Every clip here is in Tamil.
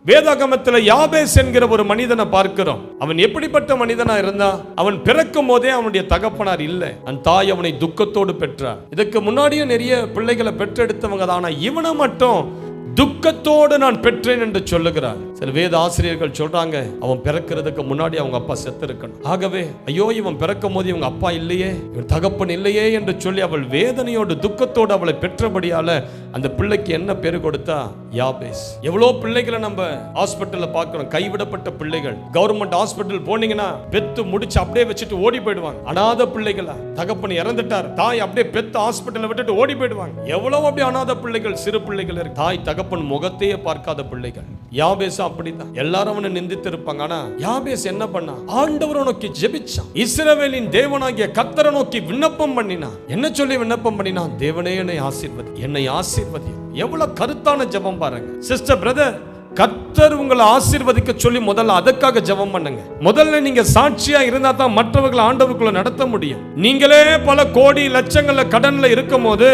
வேதாகமத்தில் யாபேஸ் என்கிற ஒரு மனிதனை பார்க்கிறோம். அவன் எப்படிப்பட்ட மனிதனா இருந்தா? அவன் பிறக்கும் போதே அவனுடைய தகப்பனார் இல்லை. அந்த தாய் அவனை துக்கத்தோடு பெற்றார். இதுக்கு முன்னாடியே நிறைய பிள்ளைகளை பெற்றெடுத்தவங்க தான். ஆனா இவனை மட்டும் துக்கத்தோடு நான் பெற்றேன் என்று சொல்லுகிறார். சில வேத ஆசிரியர்கள் சொல்றாங்க, அவன் பிறக்கிறதுக்கு முன்னாடி அவங்க அப்பா செத்து இருக்கணும். ஆகவே ஐயோ, இவன் பிறக்கும் போது இவங்க அப்பா இல்லையே, இவன் தகப்பன் இல்லையே என்று சொல்லி அவள் வேதனையோடு துக்கத்தோடு அவளை பெற்றபடியால அந்த பிள்ளைக்கு என்ன பேரு கொடுத்தா? யாபேஸ். எவ்வளோ பிள்ளைகளை நம்ம ஹாஸ்பிட்டல்ல பார்க்கிறோம், கைவிடப்பட்ட பிள்ளைகள். கவர்மெண்ட் ஹாஸ்பிட்டல் போனீங்கன்னா பெத்து முடிச்சு அப்படியே வச்சுட்டு ஓடி போயிடுவாங்க. அனாதை பிள்ளைகளா, தகப்பன் இறந்துட்டார், தாய் அப்படியே பெத்து ஹாஸ்பிட்டல்ல விட்டுட்டு ஓடி போயிடுவாங்க. எவ்வளவு அப்படி அனாதை பிள்ளைகள், சிறு பிள்ளைகள் இருக்கு. தாய் தகப்பன் முகத்தையே பார்க்காத பிள்ளைகள். யாபேஸ் அப்படிதான். எல்லாரும் அவனை நிந்தித்து இருப்பாங்க. ஆனா யாபேஸ் என்ன பண்ணா? ஆண்டவரை நோக்கி ஜெபிச்சான். இஸ்ரவேலின் தேவனாகிய கர்த்தரை நோக்கி விண்ணப்பம் பண்ணினான். என்ன சொல்லி விண்ணப்பம் பண்ணினான்? தேவனே என்னை ஆசீர்வதி, என்னை ஆசீர்வதி. எவ்வளவு கருத்தான ஜெபம் பாருங்க சிஸ்டர், பிரதர். கர்த்தர் உங்களை ஆசீர்வதிக்க சொல்லி முதல்ல அதற்காக ஜெபம் பண்ணுங்க. முதல்ல நீங்க சாட்சியா இருந்தா தான் மற்றவர்களை ஆண்டவருக்குள்ள நடத்த முடியும். நீங்களே பல கோடி லட்சங்கள்ல கடன்ல இருக்கும் போது,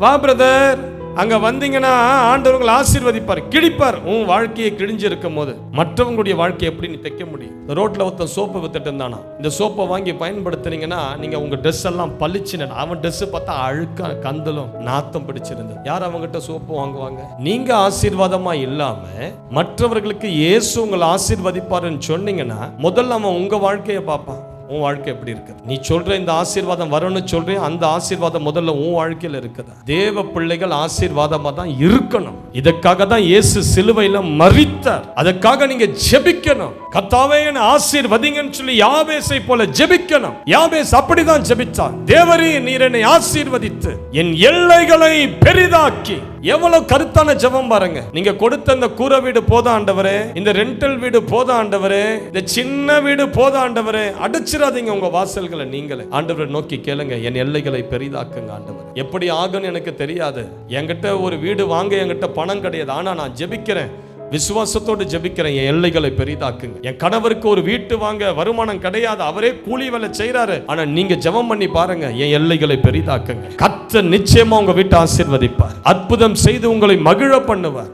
வா பிரதர், அங்க வந்தீங்கன்னா ஆண்டவர்கள் ஆசீர்வதிப்பார், கிழிப்பார். உன் வாழ்க்கையை கிழிஞ்சு இருக்கும் போது மற்றவங்களுடைய வாழ்க்கையை எப்படி நீ தைக்க முடியும்? ரோட்ல ஒருத்தன் சோப்பு வித்துட்டு இருந்தானா, இந்த சோப்பை வாங்கி பயன்படுத்தினீங்கன்னா நீங்க உங்க ட்ரெஸ் எல்லாம் பளிச்சுன்னு. அவன் ட்ரெஸ் பார்த்தா அழுக்கா கந்தலும் நாத்தம் பிடிச்சிருந்தது. யார் அவங்ககிட்ட சோப்பு வாங்குவாங்க? நீங்க ஆசீர்வாதமா இல்லாம மற்றவர்களுக்கு இயேசு உங்களை ஆசீர்வதிப்பாருன்னு சொன்னீங்கன்னா முதல்ல அவன் உங்க வாழ்க்கையை பார்ப்பான். உன் வாழ்க்கை எப்படி இருக்கு? நீ சொல்ற இந்த ஆசீர்வாதம் வரும்னு சொல்றேன், அந்த ஆசீர்வாதம் முதல்ல உன் வாழ்க்கையில இருக்குதா? தேவ பிள்ளைகள் ஆசீர்வாதமா தான் இருக்கணும். இதற்காக தான் இயேசு சிலுவையில மரித்தார். அதற்காக நீங்க ஜெபிக்கணும். கர்த்தாவே என்னை ஆசீர்வதிங்கன்னு சொல்லி யாபேசை போல ஜெபிக்கணும். யாபேஸ் அப்படிதான் ஜெபிச்சான். தேவரே, நீர் என்னை ஆசீர்வதித்து என் எல்லைகளை பெரிதாக்கி. எவ்வளவு கருத்தான ஜெபம் பாருங்க. நீங்க கொடுத்த இந்த கூரை வீடு போத ஆண்டவரே, இந்த ரெண்டல் வீடு போத ஆண்டவரே, இந்த சின்ன வீடு போத ஆண்டவரே, அடிச்சிடாதீங்க உங்க வாசல்களை. நீங்களே ஆண்டவரை நோக்கி கேளுங்க, என் எல்லைகளை பெரிதாக்குங்க ஆண்டவர். எப்படி ஆகும்னு எனக்கு தெரியாது. என்கிட்ட ஒரு வீடு வாங்க என்கிட்ட பணம் கிடையாது. ஆனா நான் ஜெபிக்கிறேன், விசுவாசத்தோடு ஜெபிக்கிறேன், என் எல்லைகளை பெரிதாக்குங்க. என் கணவருக்கு ஒரு வீட்டு வாங்க வருமானம் கிடையாது, அவரே கூலி வேலை செய்யறாரு. ஆனா நீங்க ஜெபம் பண்ணி பாருங்க, என் எல்லைகளை பெரிதாக்குங்க. கர்த்தர் நிச்சயமா உங்க வீட்டை ஆசீர்வதிப்பார், அற்புதம் செய்து உங்களை மகிழ பண்ணுவார்.